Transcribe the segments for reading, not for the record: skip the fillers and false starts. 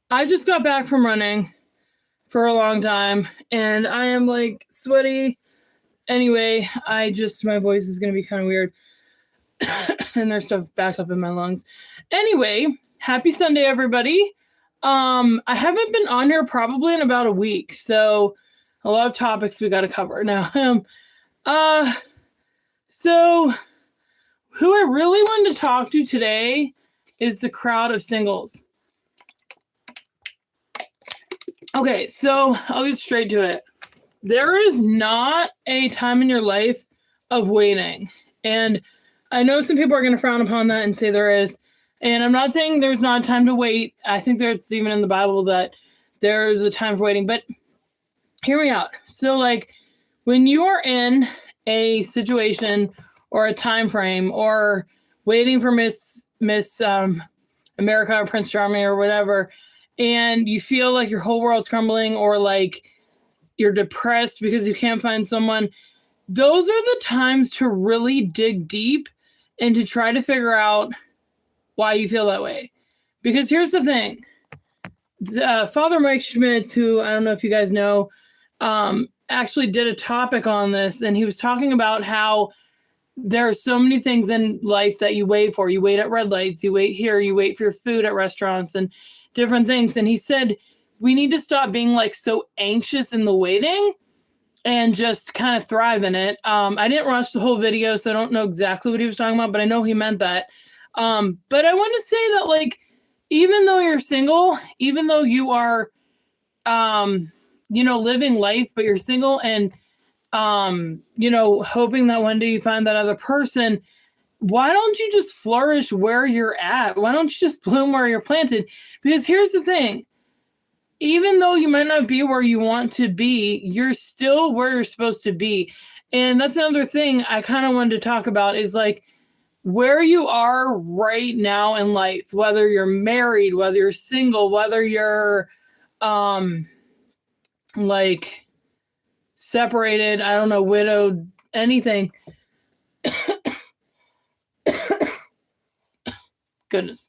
I just got back from running for a long time and I am like sweaty. Anyway, my voice is going to be kind of weird and there's stuff backed up in my lungs. Anyway, happy Sunday, everybody. I haven't been on here probably in about a week, so a lot of topics we got to cover now. So who I really wanted to talk to today is the crowd of singles. Okay, so I'll get straight to it. There is not a time in your life of waiting. And I know some people are going to frown upon that and say there is. And I'm not saying there's not time to wait. I think there's even in the Bible that there is a time for waiting. But hear me out. So, like, when you are in a situation or a time frame or waiting for Miss America or Prince Charming or whatever, and you feel like your whole world's crumbling or like you're depressed because you can't find someone, those are the times to really dig deep and to try to figure out why you feel that way. Because here's the thing. Father Mike Schmitz, who I don't know if you guys know, actually did a topic on this, and he was talking about how there are so many things in life that you wait for. You wait at red lights, you wait here, you wait for your food at restaurants and different things. And he said, we need to stop being like so anxious in the waiting and just kind of thrive in it. I didn't watch the whole video, so I don't know exactly what he was talking about, but I know he meant that. But I want to say that, like, even though you're single, even though you are, living life, but you're single and, hoping that one day you find that other person, why don't you just flourish where you're at? Why don't you just bloom where you're planted? Because here's the thing. Even though you might not be where you want to be, you're still where you're supposed to be. And that's another thing I kind of wanted to talk about is like where you are right now in life, whether you're married, whether you're single, whether you're like separated, I don't know, widowed, anything. Goodness.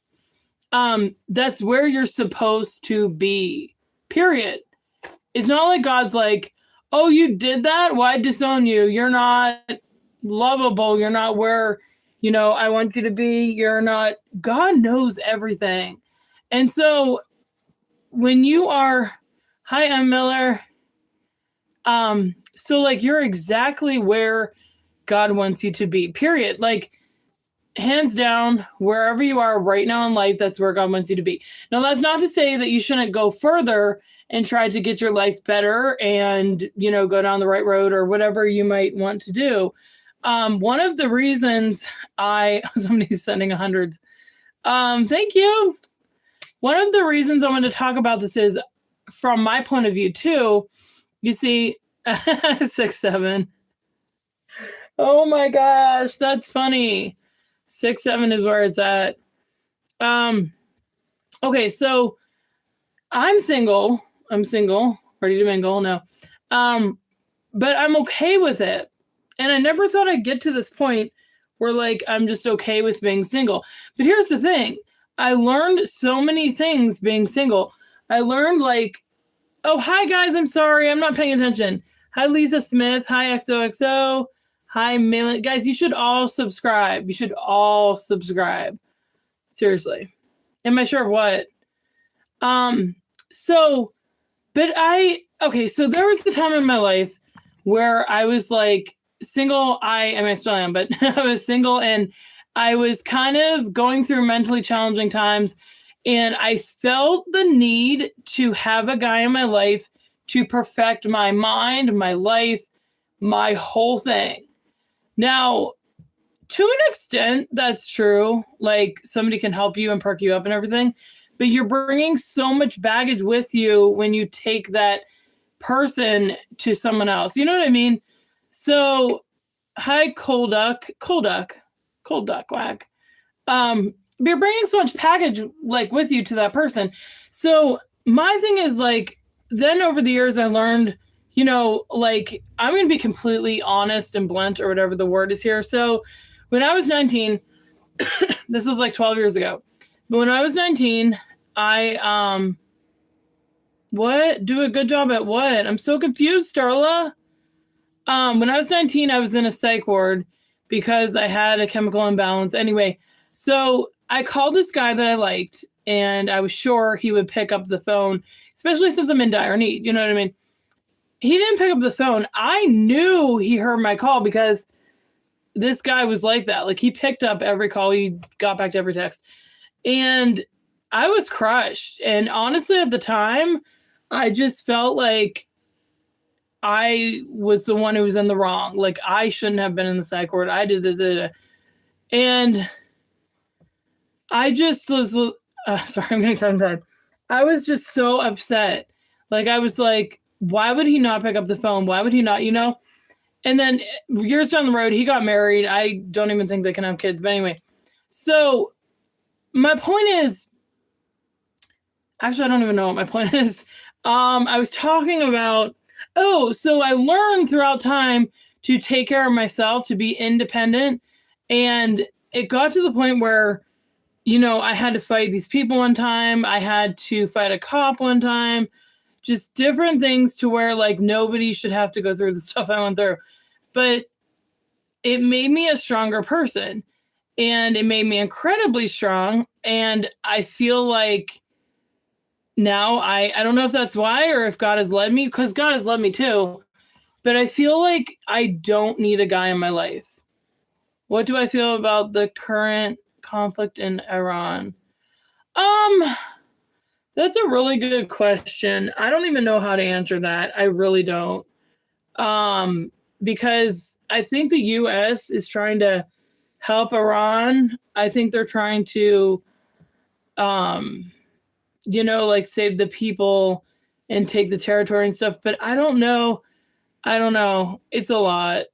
That's where you're supposed to be. Period. It's not like God's like, oh, you did that? Why disown you? You're not lovable. You're not where, I want you to be. You're not. God knows everything. And so when you are, hi, I'm Miller. So like you're exactly where God wants you to be. Period. Like, hands down, wherever you are right now in life, that's where God wants you to be. Now, that's not to say that you shouldn't go further and try to get your life better and, go down the right road or whatever you might want to do. One of the reasons somebody's sending hundreds. Thank you. One of the reasons I want to talk about this is from my point of view too. You see, 6'7". Oh my gosh, that's funny. 6'7" is where it's at. Okay, so I'm single, ready to mingle, no. But I'm okay with it. And I never thought I'd get to this point where like I'm just okay with being single. But here's the thing. I learned so many things being single. I learned like, oh, hi guys, I'm sorry, I'm not paying attention. Hi Lisa Smith, hi XOXO. Hi, Malin. Guys, you should all subscribe. You should all subscribe. Seriously. Am I sure of what? So there was the time in my life where I was like single. I still am, but I was single and I was kind of going through mentally challenging times. And I felt the need to have a guy in my life to perfect my mind, my life, my whole thing. Now, to an extent, that's true. Like, somebody can help you and perk you up and everything. But you're bringing so much baggage with you when you take that person to someone else. You know what I mean? So, hi, Cold Duck, whack. You're bringing so much package, like, with you to that person. So, my thing is, like, then over the years, I learned, like, I'm going to be completely honest and blunt or whatever the word is here. So when I was 19, this was like 12 years ago, but when I was 19, I What? Do a good job at what? I'm so confused, Starla. When I was 19, I was in a psych ward because I had a chemical imbalance. Anyway, so I called this guy that I liked, and I was sure he would pick up the phone, especially since I'm in dire need. You know what I mean? He didn't pick up the phone. I knew he heard my call because this guy was like that. Like, he picked up every call. He got back to every text. And I was crushed. And honestly, at the time, I just felt like I was the one who was in the wrong. Like, I shouldn't have been in the psych ward. I did this. And I just was, sorry, I'm going to turn red. I was just so upset. Like, I was like, why would he not pick up the phone? Why would he not, you know? And then years down the road, he got married. I don't even think they can have kids. But anyway, so my point is, actually, I don't even know what my point is. I was talking about, so I learned throughout time to take care of myself, to be independent. And it got to the point where, you know, I had to fight these people one time. I had to fight a cop one time. Just different things to where, like, nobody should have to go through the stuff I went through. But it made me a stronger person. And it made me incredibly strong. And I feel like now I don't know if that's why or if God has led me, because God has led me too. But I feel like I don't need a guy in my life. What do I feel about the current conflict in Iran? That's a really good question. I don't even know how to answer that. I really don't. Because I think the US is trying to help Iran. I think they're trying to, you know, like, save the people and take the territory and stuff. But I don't know. It's a lot.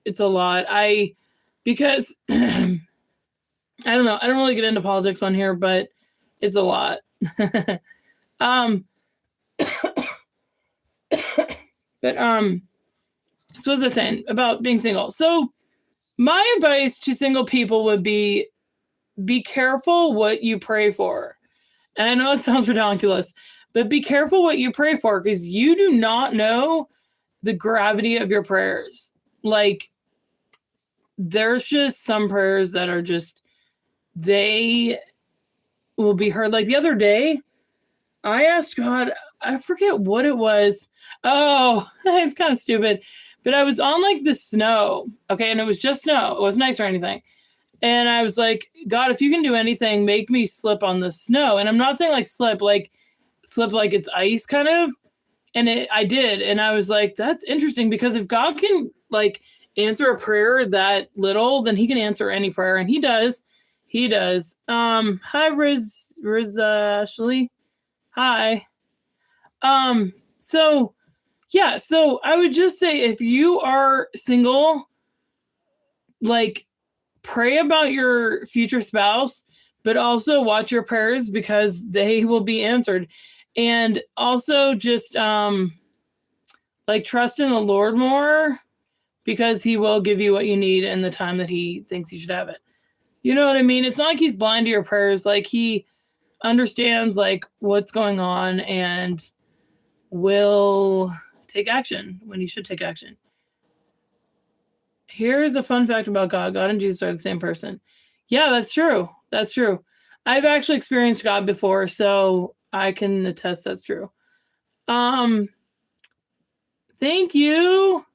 Because I don't know. I don't really get into politics on here, but it's a lot. um, but, so what was I saying about being single? So my advice to single people would be careful what you pray for. And I know it sounds ridiculous, but be careful what you pray for, because you do not know the gravity of your prayers. Like, there's just some prayers that are just, they will be heard. Like, the other day, I asked God, I forget what it was. Oh, it's kind of stupid. But I was on, like, the snow, okay? And it was just snow. It wasn't ice or anything. And I was like, God, if you can do anything, make me slip on the snow. And I'm not saying, like, slip like it's ice kind of. And I did. And I was like, that's interesting, because if God can, like, answer a prayer that little, then he can answer any prayer. And he does. He does. Hi, Riz Ashley. Hi. So yeah, so I would just say, if you are single, like, pray about your future spouse, but also watch your prayers, because they will be answered. And also just like, trust in the Lord more, because he will give you what you need in the time that he thinks you should have it. You know what I mean? It's not like he's blind to your prayers. Like, he understands, like, what's going on, and will take action when he should take action. Here's a fun fact about God. God and Jesus are the same person. Yeah, that's true. That's true. I've actually experienced God before, so I can attest that's true. Thank you.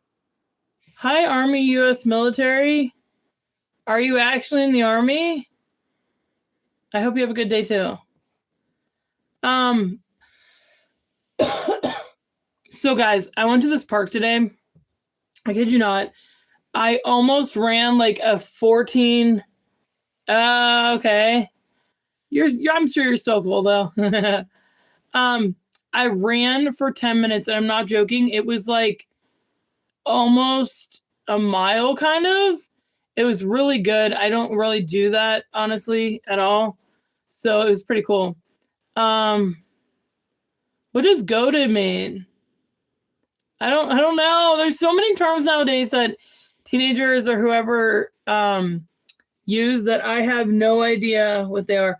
Hi, Army, U.S. military. Are you actually in the Army? I hope you have a good day too. So guys, I went to this park today. I kid you not. I almost ran like a 14. Okay. I'm sure you're still cool though. I ran for 10 minutes, and I'm not joking. It was like almost a mile, kind of. It was really good. I don't really do that, honestly, at all. So it was pretty cool. What does goated mean? I don't know. There's so many terms nowadays that teenagers or whoever use that I have no idea what they are.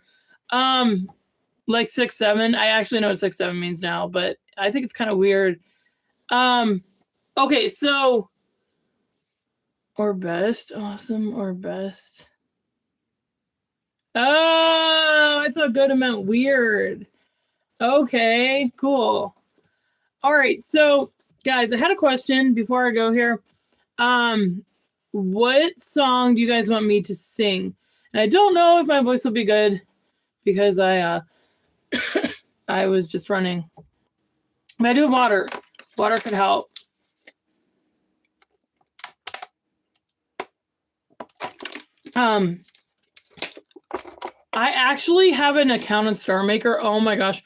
Like 6'7". I actually know what 6'7" means now, but I think it's kind of weird. Okay, so or best, awesome or best. Oh, I thought good meant weird. Okay, cool. All right, so guys, I had a question before I go here. What song do you guys want me to sing? And I don't know if my voice will be good because I was just running. But I do have water. Water could help. I actually have an account on Star Maker. Oh my gosh.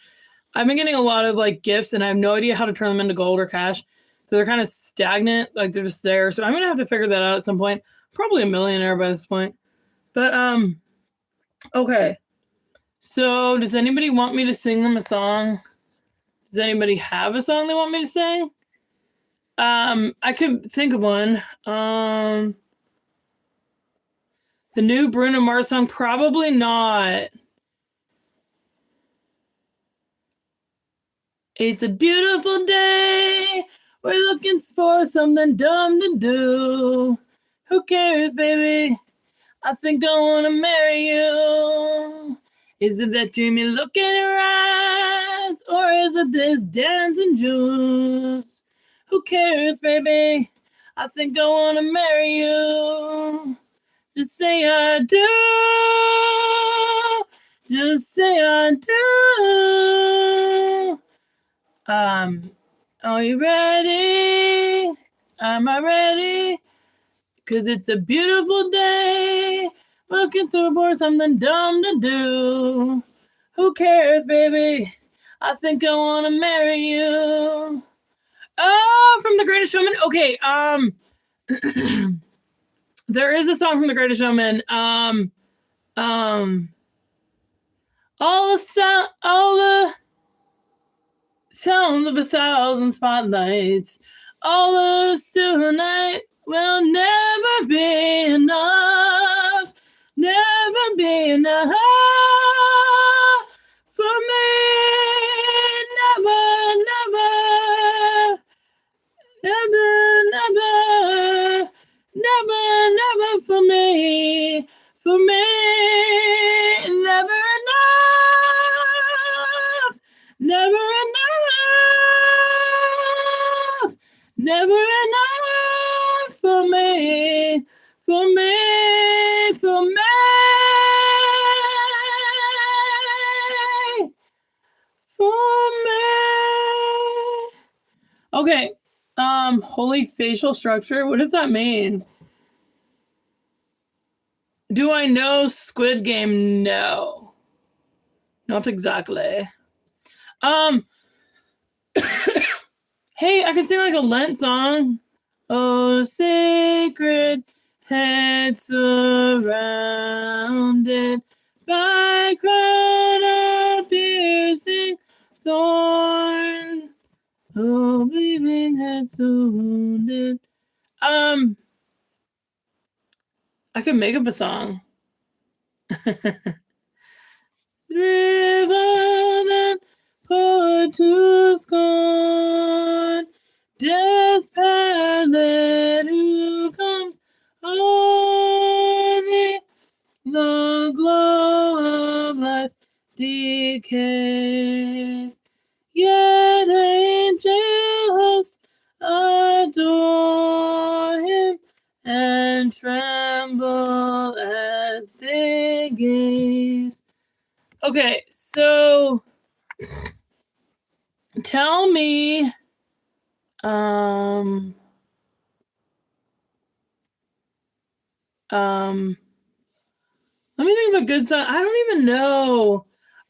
I've been getting a lot of like gifts and I have no idea how to turn them into gold or cash. So they're kind of stagnant, like they're just there. So I'm gonna have to figure that out at some point. Probably a millionaire by this point. But okay. So does anybody want me to sing them a song? Does anybody have a song they want me to sing? I could think of one. The new Bruno Mars song, probably not. It's a beautiful day. We're looking for something dumb to do. Who cares, baby? I think I wanna marry you. Is it that dreamy look in your eyes? Or is it this dancing juice? Who cares, baby? I think I wanna marry you. Just say I do. Just say I do. Are you ready? Am I ready? 'Cause it's a beautiful day. Looking for something dumb to do. Who cares, baby? I think I wanna marry you. Oh, from The Greatest Showman. Okay, there is a song from The Greatest Showman. All the sounds of 1,000 spotlights. All us tonight will never be enough. Never be enough for me. Never, never, never, never, never, never for me. For me, never enough. Never enough. Never enough for me. For me. For me. For me. Okay. Holy facial structure. What does that mean? Do I know Squid Game? No. Not exactly. Hey, I can sing like a Lent song. Oh, sacred head surrounded by crown of piercing thorn. Oh, bleeding head so wounded. I could make up a song. Driven and put to scorn, death's pallet who comes only the glow of life decays. Yet angel hosts adore him and tremble as they gaze. Okay, so tell me, let me think of a good song. I don't even know.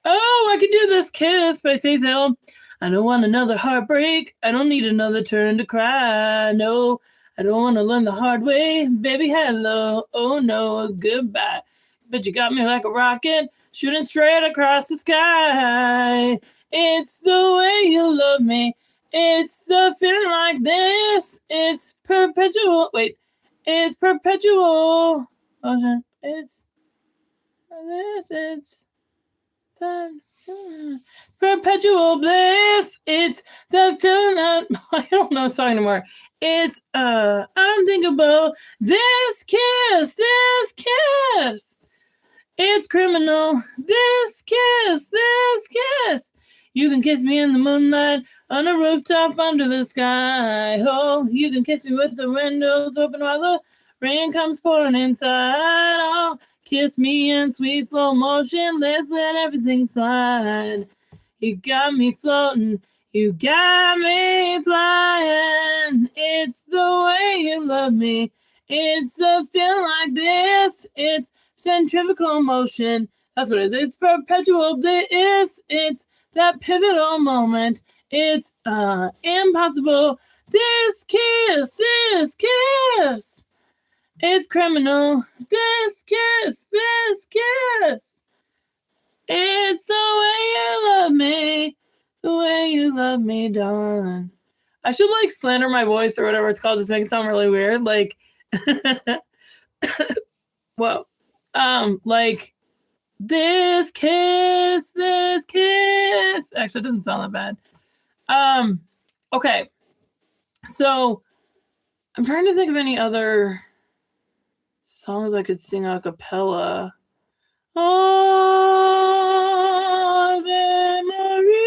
Oh, I can do This Kiss by Faith Hill. I don't want another heartbreak. I don't need another turn to cry. No, I don't want to learn the hard way. Baby, hello. Oh, no, goodbye. But you got me like a rocket, shooting straight across the sky. It's the way you love me. It's the feeling like this. It's perpetual. Wait, it's perpetual. It's this. It's sad. Perpetual bliss. It's that feeling that I don't know the song anymore. It's unthinkable. This kiss. It's criminal. This kiss. You can kiss me in the moonlight on a rooftop under the sky. Oh, you can kiss me with the windows open while the rain comes pouring inside. Oh, kiss me in sweet slow motion. Let's let everything slide. You got me floating. You got me flying. It's the way you love me. It's a feeling like this. It's centrifugal motion. That's what it is. It's perpetual bliss. It's that pivotal moment. It's impossible. This kiss. It's criminal. This kiss. It's the way you love me, darling. I should like slander my voice or whatever it's called, just make it sound really weird. Like, whoa. Like, this kiss. Actually, it doesn't sound that bad. Okay. So, I'm trying to think of any other songs I could sing a cappella. Ave Maria,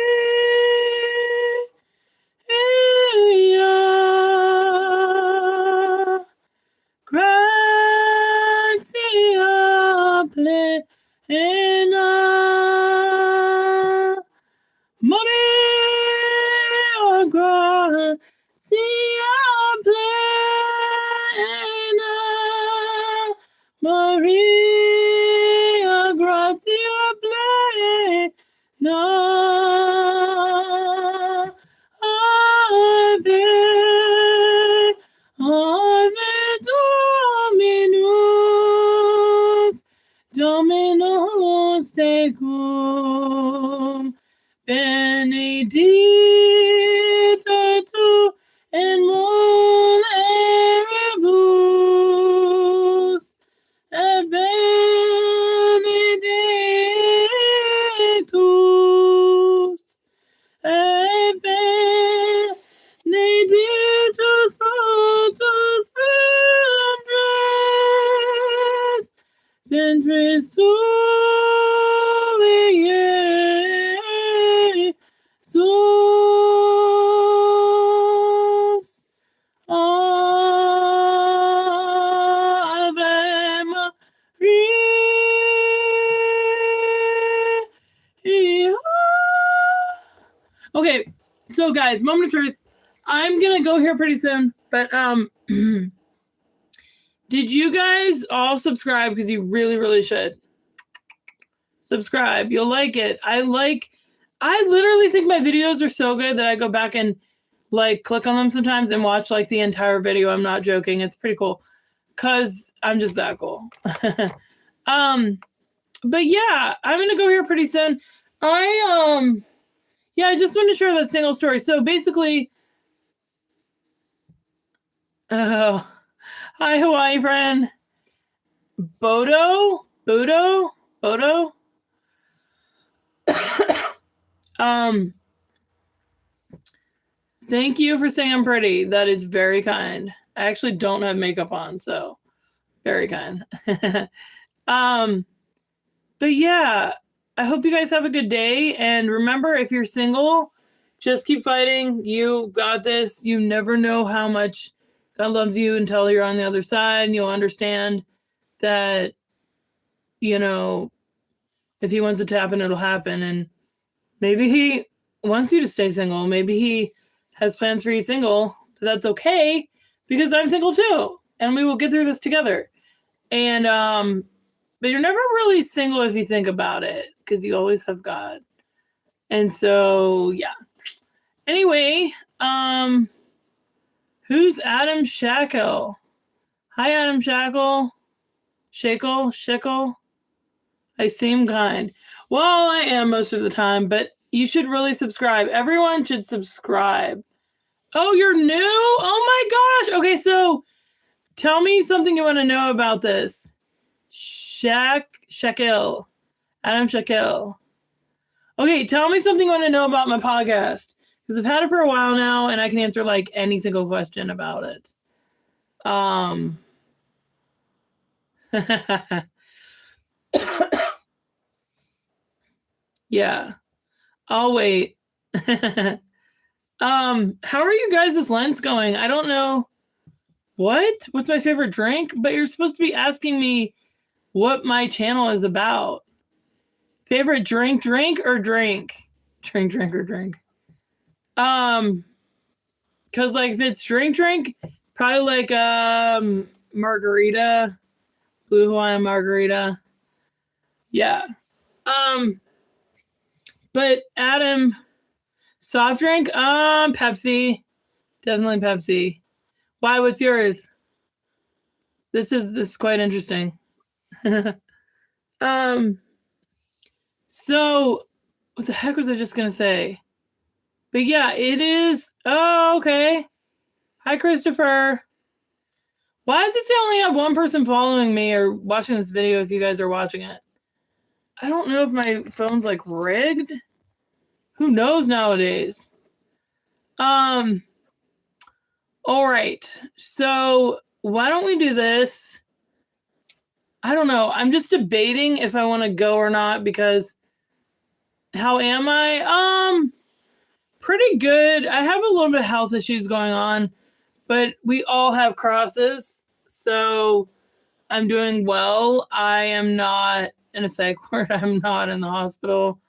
gratia plena, Maria, gratia plena, Maria, gratia plena, Ave, Ave Dominus tecum, benedicta tu in mulieribus, et benedictus, fructus ventris tui, Jesus. Ave Maria. Okay, so guys, moment of truth. I'm gonna go here pretty soon, but did you guys all subscribe? Because you really should. Subscribe. You'll like it. I literally think my videos are so good that I go back and like click on them sometimes and watch like the entire video. I'm not joking. It's pretty cool. Cause I'm just that cool. But yeah, I'm gonna go here pretty soon. I just want to share that single story. So basically, hi Hawaii friend. Bodo. Thank you for saying I'm pretty. That is very kind. I actually don't have makeup on, so very kind. But yeah, I hope you guys have a good day. And remember, if you're single, just keep fighting. You got this. You never know how much God loves you until you're on the other side, and you'll understand that, you know, if he wants it to happen, it'll happen. And maybe he wants you to stay single. Maybe he has plans for you single. But that's okay, because I'm single too. And we will get through this together. And, but you're never really single if you think about it, because you always have God. And so, yeah. Anyway, who's Adam Shackle? Hi, Adam Shackle. Shackle. I seem kind. Well, I am most of the time, but you should really subscribe. Everyone should subscribe. Oh, you're new? Oh my gosh. Okay, so tell me something you want to know about this. Shackle. Adam Shackle. Okay, tell me something you want to know about my podcast. Because I've had it for a while now, and I can answer like any single question about it. Yeah. I'll wait. How are you guys' Lent's going? I don't know. What's my favorite drink? But you're supposed to be asking me what my channel is about. Favorite drink or drink? Drink or drink. Cause like if it's drink, probably like margarita, blue Hawaiian margarita. Yeah. But Adam, soft drink, Pepsi. Definitely Pepsi. Why? What's yours? This is quite interesting. So what the heck was I just gonna say? But yeah, it is. Oh, okay. Hi, Christopher. Why does it say I only have one person following me or watching this video if you guys are watching it? I don't know if my phone's like rigged. Who knows nowadays? All right. So why don't we do this? I don't know. I'm just debating if I want to go or not because how am I? Pretty good. I have a little bit of health issues going on, but we all have crosses. So I'm doing well. I am not in a psych ward. I'm not in the hospital.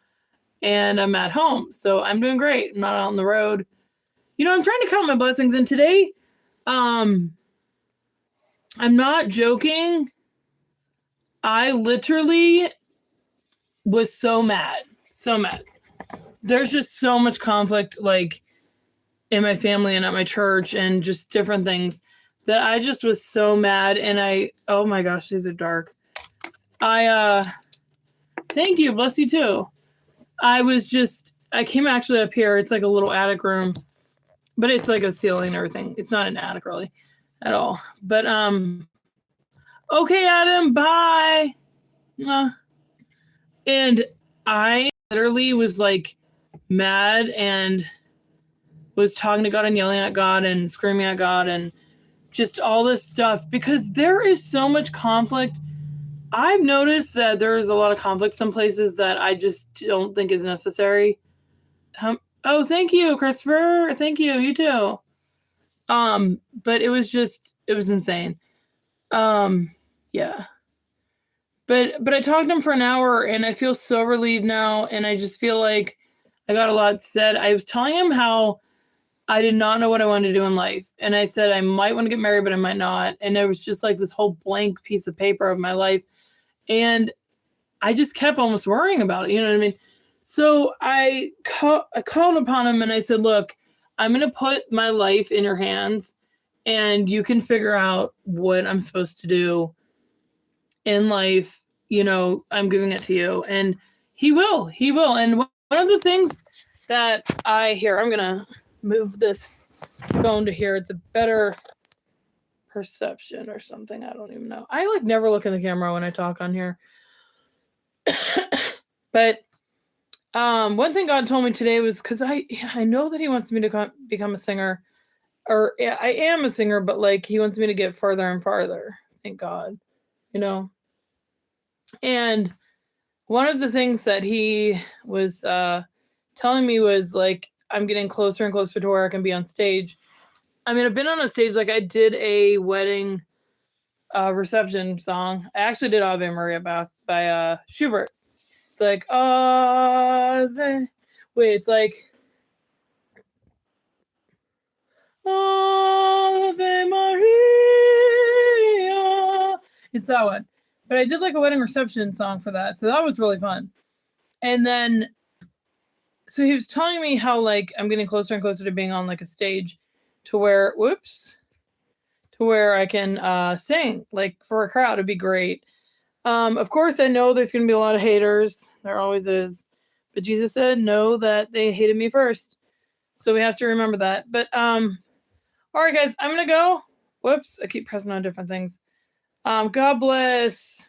And I'm at home. So I'm doing great. I'm not out on the road. You know, I'm trying to count my blessings. And today, I'm not joking. I literally was so mad. So mad. There's just so much conflict, like, in my family and at my church and just different things that I just was so mad. And oh my gosh, these are dark. Thank you. Bless you too. I came actually up here. It's like a little attic room, but it's like a ceiling and everything. It's not an attic really at all. But, okay, Adam, bye. And I literally was like mad and was talking to God and yelling at God and screaming at God and just all this stuff because there is so much conflict. I've noticed that there is a lot of conflict some places that I just don't think is necessary. Oh, thank you, Christopher. Thank you. You too. But it was insane. Yeah. But I talked to him for an hour and I feel so relieved now. And I just feel like I got a lot said. I was telling him how I did not know what I wanted to do in life. And I said, I might want to get married, but I might not. And it was just like this whole blank piece of paper of my life. And I just kept almost worrying about it. You know what I mean? So I called upon him and I said, look, I'm going to put my life in your hands and you can figure out what I'm supposed to do in life. You know, I'm giving it to you. And he will. And one of the things that I'm going to move this phone to here. It's a better perception or something. I don't even know. I like never look in the camera when I talk on here. But one thing God told me today was because I know that he wants me to become a singer, or I am a singer, but like he wants me to get farther and farther. Thank God, you know. And one of the things that he was telling me was like I'm getting closer and closer to where I can be on stage. I mean, I've been on a stage, like I did a wedding reception song. I actually did Ave Maria by Schubert. It's like, it's like, Ave Maria. It's that one. But I did like a wedding reception song for that. So that was really fun. And then, so he was telling me how like I'm getting closer and closer to being on like a stage to where, I can sing like for a crowd. It'd be great. Of course, I know there's going to be a lot of haters. There always is. But Jesus said, know that they hated me first. So we have to remember that. But, all right, guys, I'm going to go. Whoops, I keep pressing on different things. God bless.